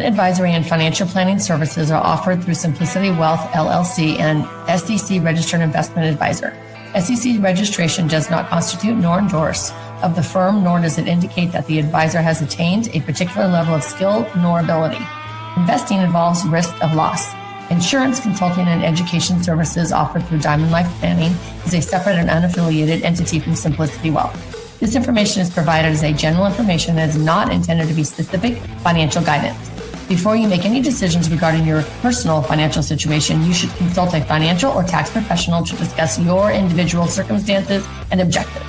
Investment advisory and financial planning services are offered through Simplicity Wealth, LLC, and SEC Registered Investment Advisor. SEC registration does not constitute nor endorse of the firm, nor does it indicate that the advisor has attained a particular level of skill nor ability. Investing involves risk of loss. Insurance, consulting, and education services offered through Diamond Life Planning is a separate and unaffiliated entity from Simplicity Wealth. This information is provided as a general information and is not intended to be specific financial guidance. Before you make any decisions regarding your personal financial situation, you should consult a financial or tax professional to discuss your individual circumstances and objectives.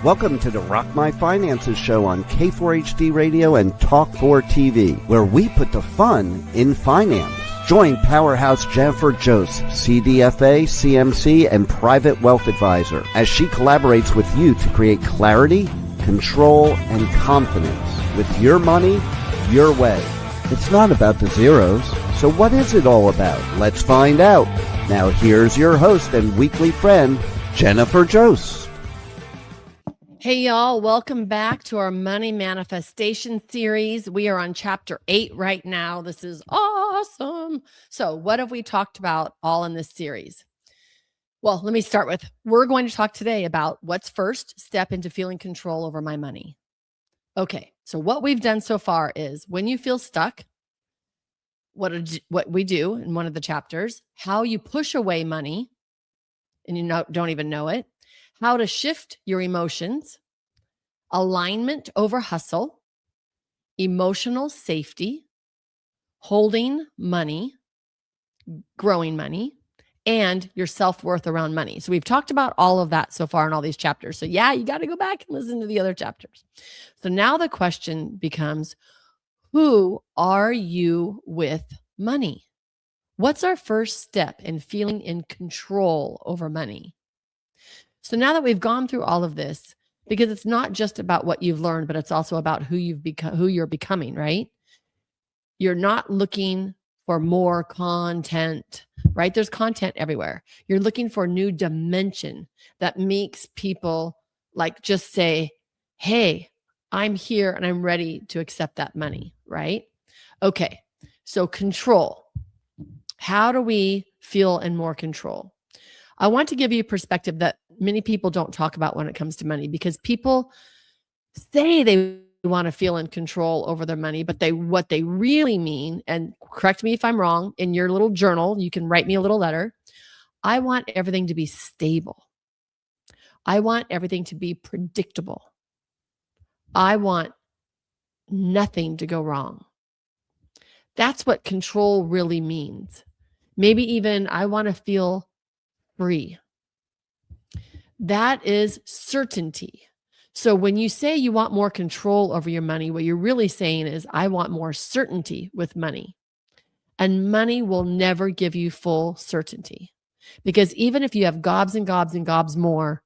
Welcome to the Rock My Finances show on K4HD Radio and Talk4 TV, where we put the fun in finance. Join Powerhouse Jennifer Joseph, CDFA, CMC, and Private Wealth Advisor, as she collaborates with you to create clarity, control, and confidence with your money, your way. It's not about the zeros, so what is it all about? Let's find out. Now here's your host and weekly friend, Jennifer Joseph. Hey y'all, welcome back to our Money Manifestation series. We are on chapter 8 right now. This is awesome. So what have we talked about all in this series? Well, let me start with, we're going to talk today about what's first step into feeling control over my money. Okay, so what we've done so far is when you feel stuck, what we do in one of the chapters, how you push away money and you don't even know it, how to shift your emotions, alignment over hustle, emotional safety, holding money, growing money, and your self-worth around money. So we've talked about all of that so far in all these chapters. So yeah, you got to go back and listen to the other chapters. So now the question becomes, who are you with money? What's our first step in feeling in control over money? So now that we've gone through all of this, because it's not just about what you've learned, but it's also about who you've become, who you're becoming, right? You're not looking for more content, right? There's content everywhere. You're looking for a new dimension that makes people like just say, hey, I'm here and I'm ready to accept that money, right? Okay, so control. How do we feel in more control? I want to give you a perspective that many people don't talk about when it comes to money, because people say they want to feel in control over their money, but what they really mean, and correct me if I'm wrong, in your little journal, you can write me a little letter. I want everything to be stable. I want everything to be predictable. I want nothing to go wrong. That's what control really means. Maybe even I want to feel free. That is certainty. So when you say you want more control over your money, what you're really saying is, I want more certainty with money. And money will never give you full certainty. Because even if you have gobs and gobs and gobs more,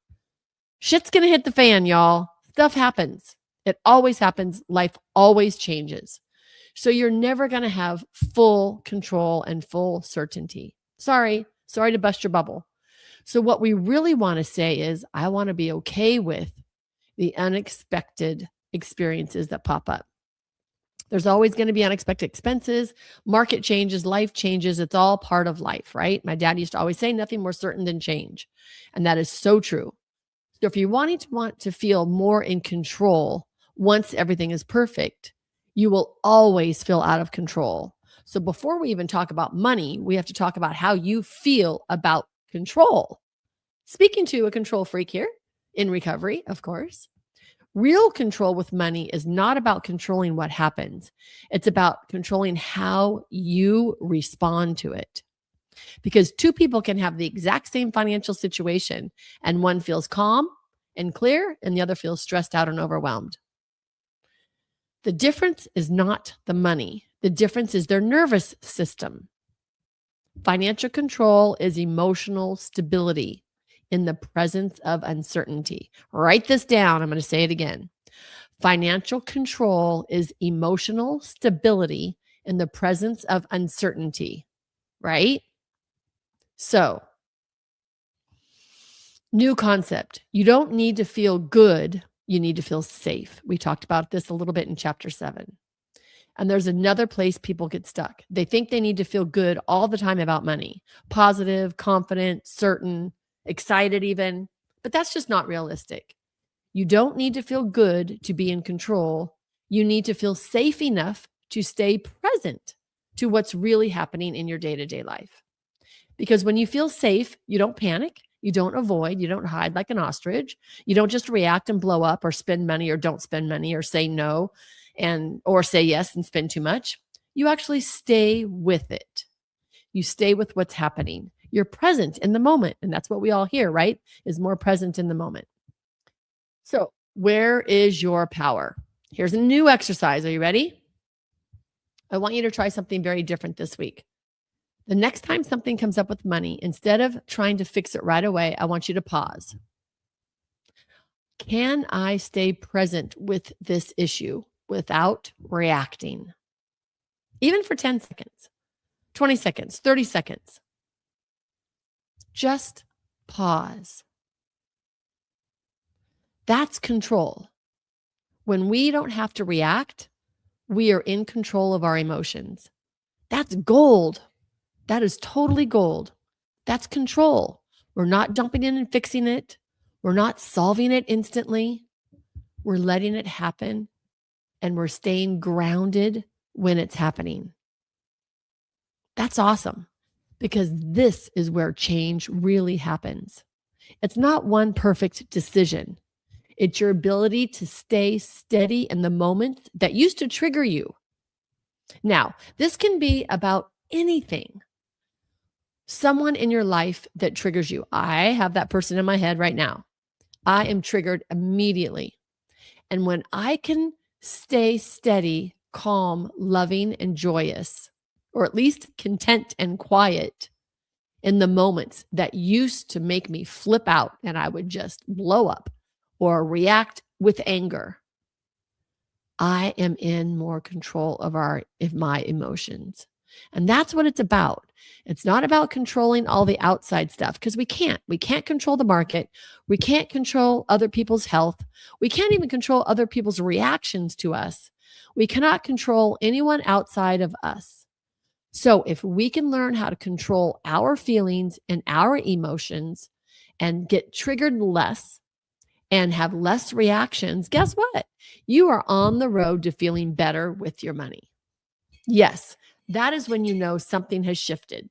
shit's going to hit the fan, y'all. Stuff happens. It always happens. Life always changes. So you're never going to have full control and full certainty. Sorry to bust your bubble. So what we really want to say is, I want to be okay with the unexpected experiences that pop up. There's always going to be unexpected expenses, market changes, life changes. It's all part of life, right? My dad used to always say, nothing more certain than change. And that is so true. So if you want to feel more in control once everything is perfect, you will always feel out of control. So before we even talk about money, we have to talk about how you feel about control. Speaking to a control freak here in recovery, of course. Real control with money is not about controlling what happens. It's about controlling how you respond to it. Because two people can have the exact same financial situation, and one feels calm and clear, and the other feels stressed out and overwhelmed. The difference is not the money. The difference is their nervous system. Financial control is emotional stability in the presence of uncertainty. Write this down. I'm going to say it again. Financial control is emotional stability in the presence of uncertainty, right? So, new concept. You don't need to feel good. You need to feel safe. We talked about this a little bit in chapter 7. And there's another place people get stuck. They think they need to feel good all the time about money, positive, confident, certain, excited even, but that's just not realistic. You don't need to feel good to be in control. You need to feel safe enough to stay present to what's really happening in your day-to-day life. Because when you feel safe, you don't panic, you don't avoid, you don't hide like an ostrich. You don't just react and blow up or spend money or don't spend money or say no or say yes and spend too much. You actually stay with it. You stay with what's happening. You're present in the moment. And that's what we all hear, right? Is more present in the moment. So where is your power? Here's a new exercise. Are you ready? I want you to try something very different this week. The next time something comes up with money, instead of trying to fix it right away, I want you to pause. Can I stay present with this issue without reacting? Even for 10 seconds, 20 seconds, 30 seconds. Just pause. That's control. When we don't have to react, we are in control of our emotions. That's gold. That is totally gold. That's control. We're not jumping in and fixing it. We're not solving it instantly. We're letting it happen, and we're staying grounded when it's happening. That's awesome, because this is where change really happens. It's not one perfect decision. It's your ability to stay steady in the moments that used to trigger you. Now, this can be about anything. Someone in your life that triggers you. I have that person in my head right now. I am triggered immediately. And when I can stay steady, calm, loving, and joyous, or at least content and quiet in the moments that used to make me flip out and I would just blow up or react with anger, I am in more control of my emotions. And that's what it's about. It's not about controlling all the outside stuff, because we can't. We can't control the market. We can't control other people's health. We can't even control other people's reactions to us. We cannot control anyone outside of us. So if we can learn how to control our feelings and our emotions and get triggered less and have less reactions, guess what? You are on the road to feeling better with your money. Yes, that is when you know something has shifted.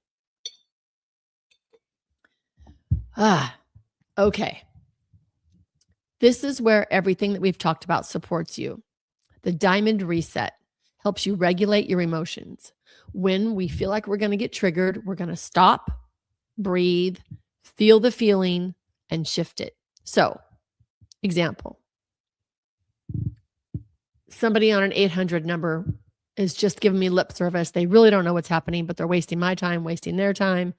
Okay. This is where everything that we've talked about supports you. The diamond reset helps you regulate your emotions. When we feel like we're going to get triggered, we're going to stop, breathe, feel the feeling, and shift it. So, example. Somebody on an 800 number is just giving me lip service. They really don't know what's happening, but they're wasting my time, wasting their time.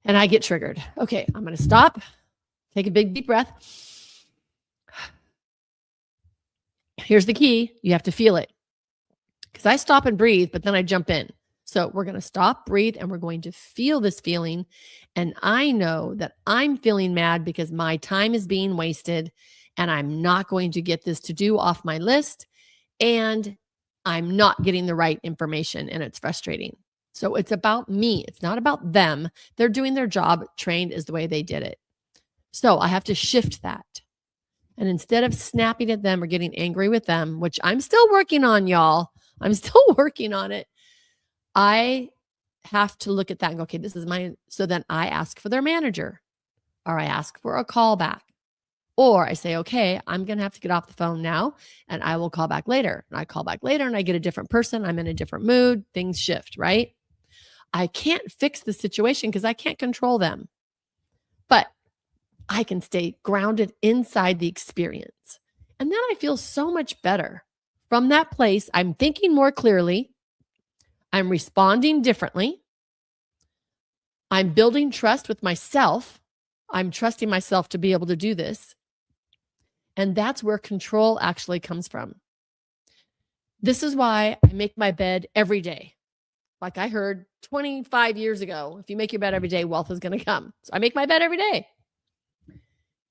And I get triggered. Okay, I'm going to stop, take a big deep breath. Here's the key. You have to feel it. Because I stop and breathe, but then I jump in. So we're going to stop, breathe, and we're going to feel this feeling. And I know that I'm feeling mad because my time is being wasted and I'm not going to get this to do off my list. And I'm not getting the right information, and it's frustrating. So it's about me. It's not about them. They're doing their job. Trained is the way they did it. So I have to shift that. And instead of snapping at them or getting angry with them, which I'm still working on, y'all, I'm still working on it. I have to look at that and go, okay, this is mine. So then I ask for their manager, or I ask for a call back, or I say, okay, I'm going to have to get off the phone now and I will call back later. And I call back later and I get a different person. I'm in a different mood. Things shift, right? I can't fix the situation because I can't control them, but I can stay grounded inside the experience. And then I feel so much better. From that place, I'm thinking more clearly. I'm responding differently. I'm building trust with myself. I'm trusting myself to be able to do this. And that's where control actually comes from. This is why I make my bed every day. Like I heard 25 years ago, if you make your bed every day, wealth is going to come. So I make my bed every day.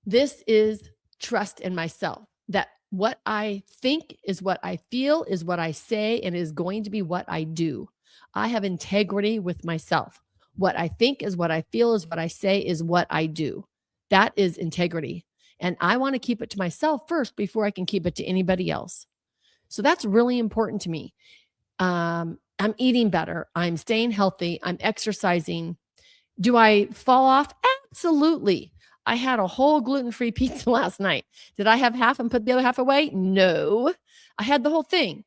This is trust in myself, that what I think is what I feel, is what I say, and is going to be what I do. I have integrity with myself. What I think is what I feel, is what I say, is what I do. That is integrity. And I want to keep it to myself first before I can keep it to anybody else. So that's really important to me. I'm eating better. I'm staying healthy. I'm exercising. Do I fall off? Absolutely. I had a whole gluten-free pizza last night. Did I have half and put the other half away? No. I had the whole thing.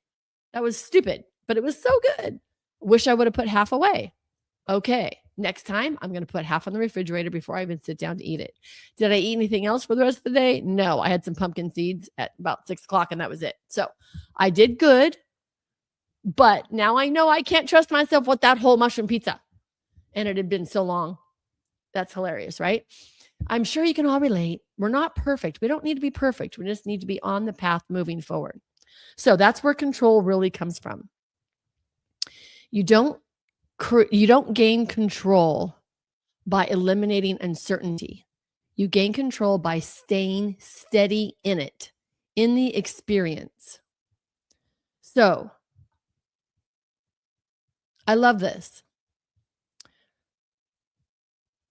That was stupid, but it was so good. Wish I would have put half away. Okay. Next time, I'm going to put half on the refrigerator before I even sit down to eat it. Did I eat anything else for the rest of the day? No. I had some pumpkin seeds at about 6:00 and that was it. So I did good, but now I know I can't trust myself with that whole mushroom pizza. And it had been so long. That's hilarious, right? I'm sure you can all relate. We're not perfect. We don't need to be perfect. We just need to be on the path moving forward. So that's where control really comes from. You don't gain control by eliminating uncertainty. You gain control by staying steady in it, in the experience. So I love this.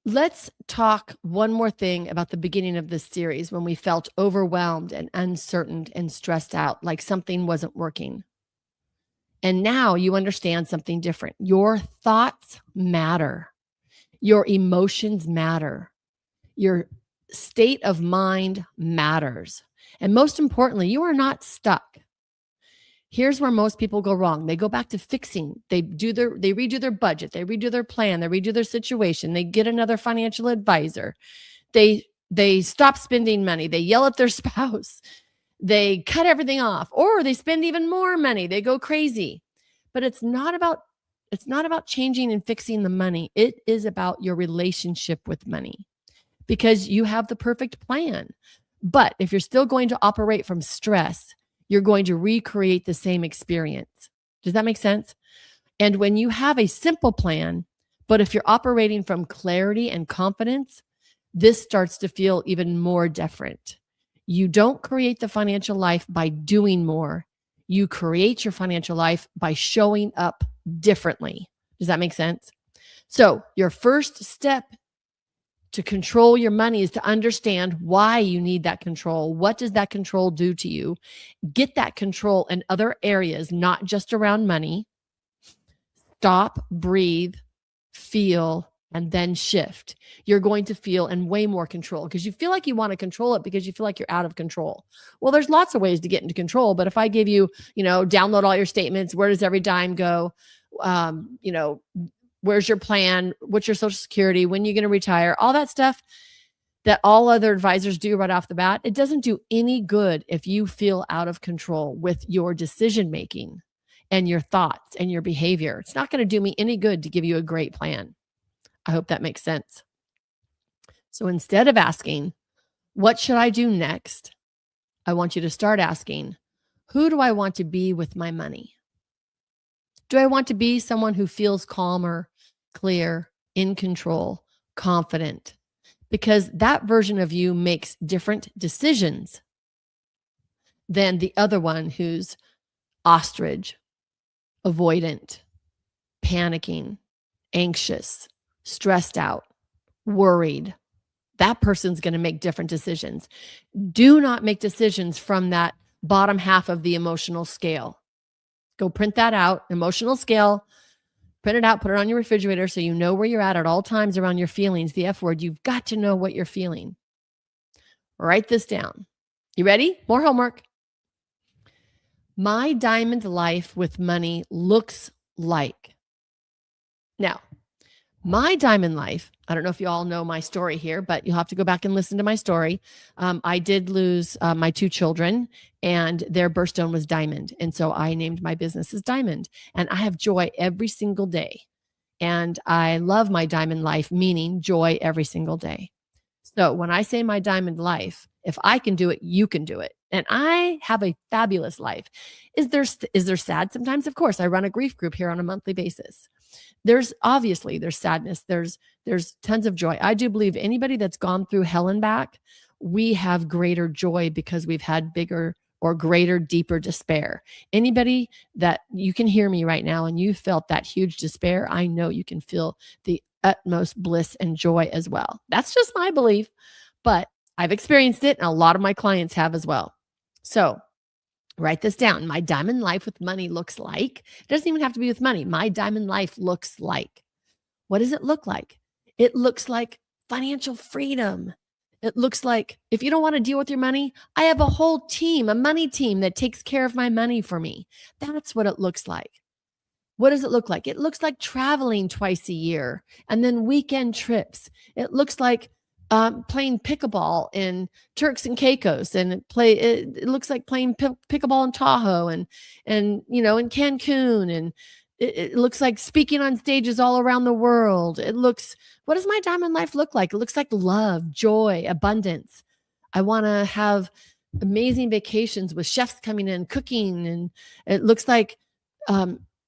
Let's talk one more thing about the beginning of this series when we felt overwhelmed and uncertain and stressed out, like something wasn't working. And now you understand something different. Your thoughts matter. Your emotions matter. Your state of mind matters. And most importantly, you are not stuck. Here's where most people go wrong. They go back to fixing. They redo their budget. They redo their plan. They redo their situation. They get another financial advisor. They stop spending money. They yell at their spouse. They cut everything off, or they spend even more money. They go crazy. But it's not about changing and fixing the money. It is about your relationship with money, because you have the perfect plan. But if you're still going to operate from stress, you're going to recreate the same experience. Does that make sense? And when you have a simple plan, but if you're operating from clarity and confidence, this starts to feel even more different. You don't create the financial life by doing more. You create your financial life by showing up differently. Does that make sense? So your first step to control your money is to understand why you need that control. What does that control do to you? Get that control in other areas, not just around money. Stop, breathe, feel, and then shift. You're going to feel in way more control, because you feel like you want to control it because you feel like you're out of control. Well, there's lots of ways to get into control, but if I give you, download all your statements, where does every dime go? Where's your plan? What's your Social Security? When are you going to retire? All that stuff that all other advisors do right off the bat. It doesn't do any good if you feel out of control with your decision-making and your thoughts and your behavior. It's not going to do me any good to give you a great plan. I hope that makes sense. So instead of asking, what should I do next? I want you to start asking, who do I want to be with my money? Do I want to be someone who feels calmer, clear, in control, confident? Because that version of you makes different decisions than the other one who's ostrich, avoidant, panicking, anxious, stressed out, worried. That person's going to make different decisions. Do not make decisions from that bottom half of the emotional scale. Go print that out, emotional scale, print it out, put it on your refrigerator so you know where you're at all times around your feelings, the F word. You've got to know what you're feeling. Write this down. You ready? More homework. My diamond life with money looks like. Now, my diamond life, I don't know if you all know my story here, but you'll have to go back and listen to my story. I did lose my 2 children, and their birthstone was diamond. And so I named my business as Diamond. And I have joy every single day. And I love my diamond life, meaning joy every single day. So when I say my diamond life, if I can do it, you can do it. And I have a fabulous life. Is there sad sometimes? Of course. I run a grief group here on a monthly basis. There's sadness. There's tons of joy. I do believe anybody that's gone through hell and back, we have greater joy because we've had bigger or greater, deeper despair. Anybody that you can hear me right now and you felt that huge despair, I know you can feel the utmost bliss and joy as well. That's just my belief, but I've experienced it and a lot of my clients have as well. So write this down. My diamond life with money looks like, it doesn't even have to be with money. My diamond life looks like. What does it look like? It looks like financial freedom. It looks like if you don't want to deal with your money, I have a whole team, a money team that takes care of my money for me. That's what it looks like. What does it look like? It looks like traveling twice a year and then weekend trips. It looks like playing pickleball in Turks and Caicos, and it looks like playing pickleball in Tahoe and in Cancun, and it looks like speaking on stages all around the world. What does my diamond life look like? It looks like love, joy, abundance. I want to have amazing vacations with chefs coming in, cooking. And it looks like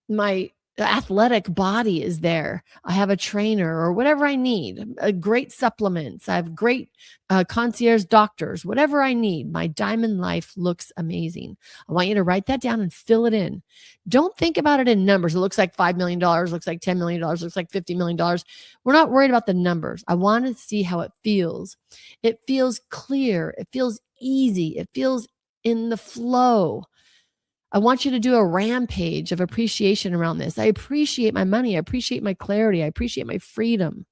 my athletic body is there. I have a trainer or whatever I need, great supplements. I have great concierge doctors, whatever I need. My diamond life looks amazing. I want you to write that down and fill it in. Don't think about it in numbers. It looks like $5 million, looks like $10 million, looks like $50 million. We're not worried about the numbers. I want to see how it feels. It feels clear. It feels easy. It feels in the flow. I want you to do a rampage of appreciation around this. I appreciate my money. I appreciate my clarity. I appreciate my freedom.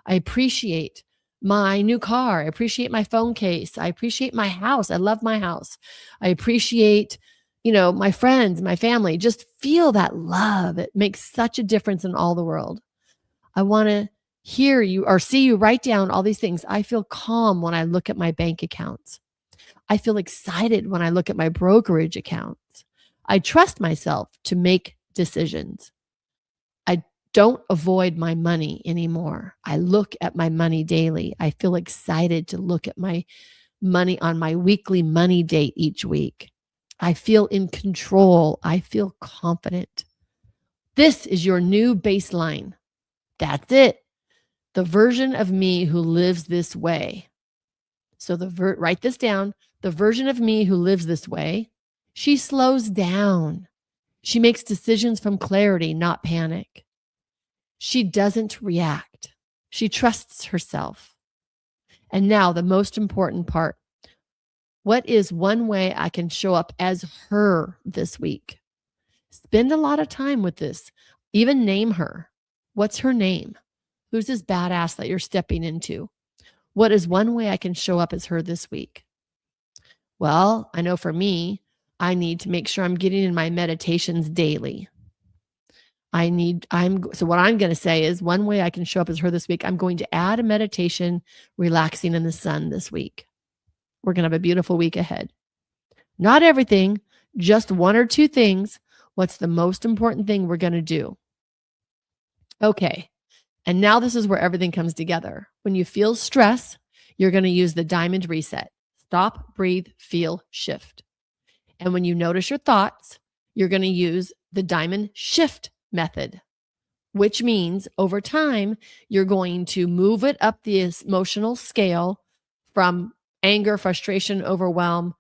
I appreciate my new car. I appreciate my phone case. I appreciate my house. I love my house. I appreciate, my friends, my family. Just feel that love. It makes such a difference in all the world. I want to hear you or see you write down all these things. I feel calm when I look at my bank accounts. I feel excited when I look at my brokerage accounts. I trust myself to make decisions. I don't avoid my money anymore. I look at my money daily. I feel excited to look at my money on my weekly money date each week. I feel in control. I feel confident. This is your new baseline. That's it. The version of me who lives this way. So write this down. The version of me who lives this way, she slows down. She makes decisions from clarity, not panic. She doesn't react. She trusts herself. And now the most important part. What is one way I can show up as her this week? Spend a lot of time with this. Even name her. What's her name? Who's this badass that you're stepping into? What is one way I can show up as her this week? Well, I know for me, I need to make sure I'm getting in my meditations daily. So what I'm going to say is one way I can show up as her this week, I'm going to add a meditation, relaxing in the sun this week. We're going to have a beautiful week ahead. Not everything, just one or two things. What's the most important thing we're going to do? Okay. And now this is where everything comes together. When you feel stress, you're going to use the diamond reset. Stop, breathe, feel, shift. And when you notice your thoughts, you're going to use the diamond shift method, which means over time, you're going to move it up the emotional scale from anger, frustration, overwhelm,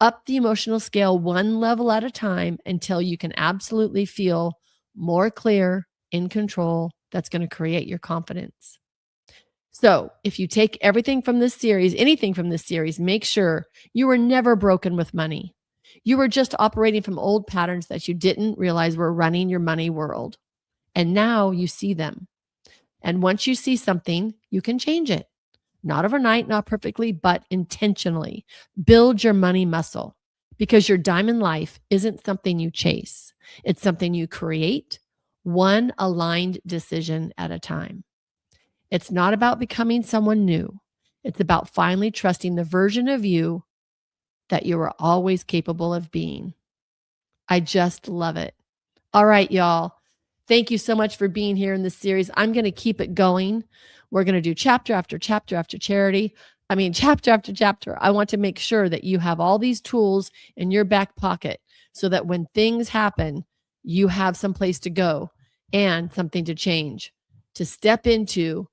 up the emotional scale one level at a time until you can absolutely feel more clear, in control. That's going to create your confidence. So if you take everything from this series, anything from this series, make sure you were never broken with money. You were just operating from old patterns that you didn't realize were running your money world. And now you see them. And once you see something, you can change it. Not overnight, not perfectly, but intentionally. Build your money muscle, because your diamond life isn't something you chase. It's something you create, one aligned decision at a time. It's not about becoming someone new. It's about finally trusting the version of you that you are always capable of being. I just love it. All right, y'all. Thank you so much for being here in this series. I'm going to keep it going. We're going to do chapter after chapter after chapter after chapter. I want to make sure that you have all these tools in your back pocket so that when things happen, you have some place to go and something to change, to step into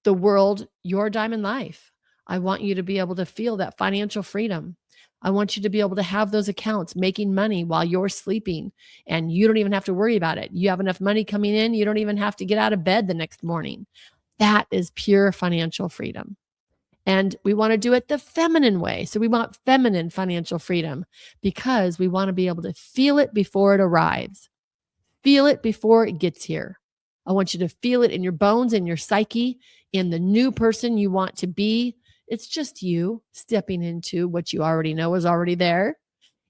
the world, your diamond life. I want you to be able to feel that financial freedom. I want you to be able to have those accounts making money while you're sleeping, and you don't even have to worry about it. You have enough money coming in. You don't even have to get out of bed the next morning. That is pure financial freedom. And we want to do it the feminine way. So we want feminine financial freedom because we want to be able to feel it before it arrives. Feel it before it gets here. I want you to feel it in your bones, in your psyche, in the new person you want to be. It's just you stepping into what you already know is already there,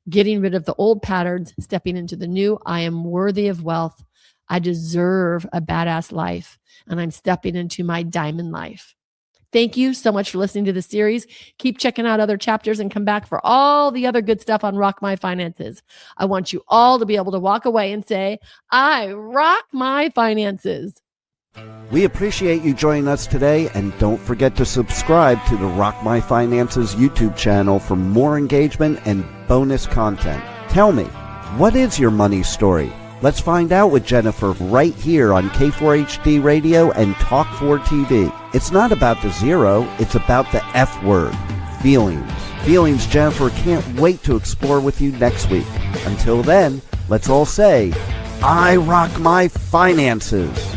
getting rid of the old patterns, stepping into the new. I am worthy of wealth. I deserve a badass life, and I'm stepping into my diamond life. Thank you so much for listening to the series. Keep checking out other chapters and come back for all the other good stuff on Rock My Finances. I want you all to be able to walk away and say, I rock my finances. We appreciate you joining us today, and don't forget to subscribe to the Rock My Finances YouTube channel for more engagement and bonus content. Tell me, what is your money story? Let's find out with Jennifer right here on K4HD Radio and Talk4 TV. It's not about the zero, it's about the F word, feelings. Feelings Jennifer can't wait to explore with you next week. Until then, let's all say, I rock my finances.